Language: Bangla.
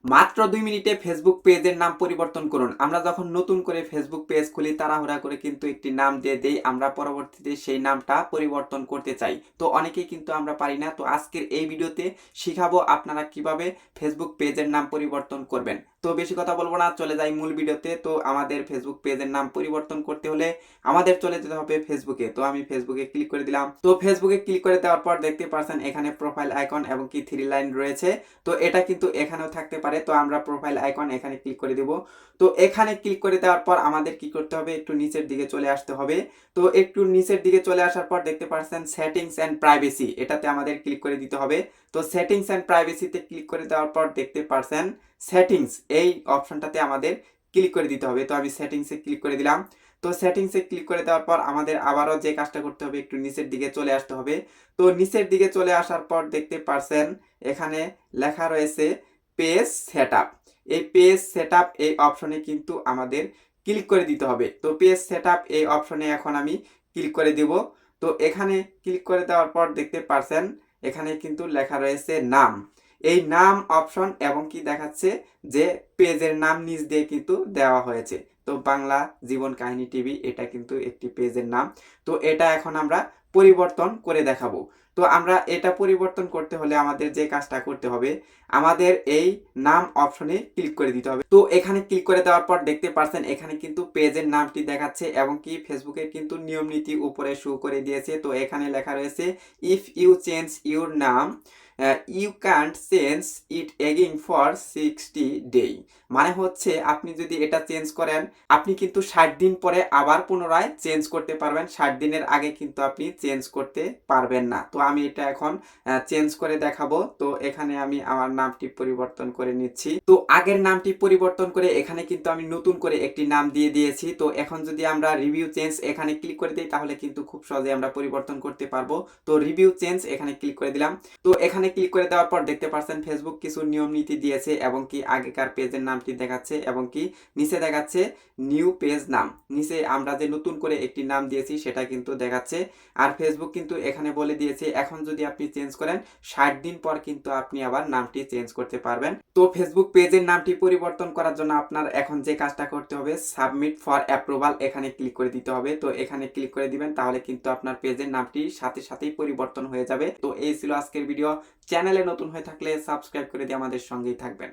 মাত্র 2 মিনিটে ফেসবুক পেজের নাম পরিবর্তন করুন। আমরা যখন নতুন করে ফেসবুক পেজ খুলি তাড়াহুড়া করে কিন্তু একটি নাম দিয়ে দেই। আমরা পরবর্তীতে সেই নামটা পরিবর্তন করতে চাই। তো অনেকেই কিন্তু আমরা পারি না। তো আজকের এই ভিডিওতে শিখাবো আপনারা কিভাবে ফেসবুক পেজের নাম পরিবর্তন করবেন। তো বেশি কথা বলবো না, চলে যাই মূল ভিডিওতে। তো আমাদের ফেসবুক পেজের নাম পরিবর্তন করতে হলে আমাদের চলে যেতে হবে ফেসবুকে। তো আমি ফেসবুকে ক্লিক করে দিলাম। তো ফেসবুকে ক্লিক করে দেওয়ার পর দেখতে পাচ্ছেন এখানে প্রোফাইল আইকন এবং কি 3 লাইন রয়েছে। তো এটা কিন্তু এখানেও থাকতে পারে। তো আমরা প্রোফাইল আইকন এখানে ক্লিক করে দেব। তো এখানে ক্লিক করে দেওয়ার পর আমাদের কি করতে হবে, একটু নিচের দিকে চলে আসতে হবে। তো একটু নিচের দিকে চলে আসার পর দেখতে পাচ্ছেন সেটিংস এন্ড প্রাইভেসি, এটাতে আমাদের ক্লিক করে দিতে হবে। তো সেটিংস এন্ড প্রাইভেসিতে ক্লিক করে দেওয়ার পর দেখতে পাচ্ছেন সেটিংস, এই অপশনটাতে আমাদের ক্লিক করে দিতে হবে। তো আমি সেটিংসে ক্লিক করে দিলাম। তো সেটিংসে ক্লিক করে দেওয়ার পর আমাদের আবারও যে কাজটা করতে হবে, একটু নিচের দিকে চলে আসতে হবে। তো নিচের দিকে চলে আসার পর দেখতে পাচ্ছেন এখানে লেখা রয়েছে পেজ সেটআপ। এই পেজ সেটআপ এই অপশনে কিন্তু আমাদের ক্লিক করে দিতে হবে। তো পেজ সেটআপ এই অপশনে এখন আমি ক্লিক করে দেব। তো এখানে ক্লিক করে দেওয়ার পর দেখতে পাচ্ছেন এখানে কিন্তু লেখা রয়েছে নাম। এই নাম অপশন এবং কি দেখাচ্ছে যে পেজের নাম নিচ দিয়ে কিন্তু দেওয়া হয়েছে। তো বাংলা জীবন কাহিনী টিভি, এটা কিন্তু একটি পেজের নাম। তো এটা এখন আমরা পরিবর্তন করে দেখাবো। তো আমরা এটা পরিবর্তন করতে হলে আমাদের যে কাজটা করতে হবে, আমাদের এই নাম অপশনে ক্লিক করে দিতে হবে। তো এখানে ক্লিক করে দেওয়ার পর দেখতে পাচ্ছেন এখানে কিন্তু পেজের নামটি দেখাচ্ছে এবং কি ফেসবুকের কিন্তু নিয়ম নীতি উপরে শো করে দিয়েছে। তো এখানে লেখা রয়েছে ইফ ইউ চেঞ্জ ইউর নাম you can't change it again for 60 day. মানে হচ্ছে আপনি যদি এটা চেঞ্জ করেন, আপনি কিন্তু 60 দিন পরে আবার পুনরায় চেঞ্জ করতে পারবেন। 60 দিনের আগে কিন্তু আপনি চেঞ্জ করতে পারবেন না। তো আমি এটা এখন চেঞ্জ করে দেখাবো। তো এখানে আমি আমার নামটি পরিবর্তন করে নিচ্ছি। তো আগের নামটি পরিবর্তন করে এখানে কিন্তু আমি নতুন করে একটি নাম দিয়ে দিয়েছি। তো এখন যদি আমরা রিভিউ চেঞ্জ এখানে ক্লিক করে দিই তাহলে কিন্তু খুব সহজে আমরা পরিবর্তন করতে পারবো। তো রিভিউ চেঞ্জ এখানে ক্লিক করে দিলাম। তো এখানে ক্লিক করে দেওয়ার পর দেখতে পাচ্ছেন ফেসবুক কিছু নিয়ম নীতি দিয়েছে এবং কি আগেকার পেজের নামটি দেখাচ্ছে এবং কি নিচে দেখাচ্ছে নিউ পেজ নাম। নিচে আমরা যে নতুন করে একটি নাম দিয়েছি সেটা কিন্তু দেখাচ্ছে। আর ফেসবুক কিন্তু এখানে বলে দিয়েছে এখন যদি আপনি চেঞ্জ করেন 60 দিন পর কিন্তু আপনি আবার নামটি চেঞ্জ করতে পারবেন। তো ফেসবুক পেজের নামটি পরিবর্তন করার জন্য আপনার এখন যে কাজটা করতে হবে, সাবমিট ফর অ্যাপ্রুভাল এখানে ক্লিক করে দিতে হবে। তো এখানে ক্লিক করে দিবেন, তাহলে কিন্তু আপনার পেজের নামটি সাথে সাথেই পরিবর্তন হয়ে যাবে। তো এই ছিল আজকের ভিডিও। চ্যানেলে নতুন হয়ে থাকলে সাবস্ক্রাইব করে দিয়ে আমাদের সঙ্গেই থাকবেন।